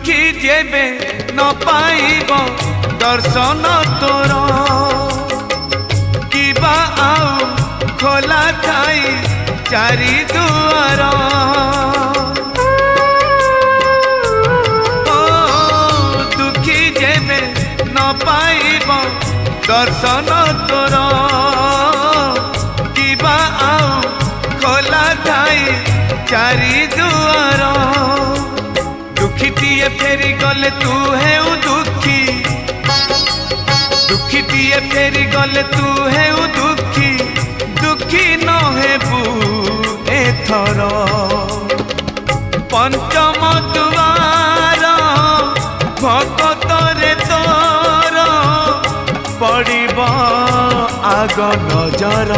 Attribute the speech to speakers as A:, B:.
A: दुखी जेबे न पाइब दर्शन तोर किबा आउ खोला थाई चारि दुआर ओ दुखी जेबे न पाइब दर्शन तोर किबा आउ खोला थाई चारि दुआर दुखीटीए फेरी गले तू है दुखी दुखीटीए फेरी गले तू है दुखी दुखी न हेबू एथर पंचम दुआर भगतरे तोर पड़िब आग नजर।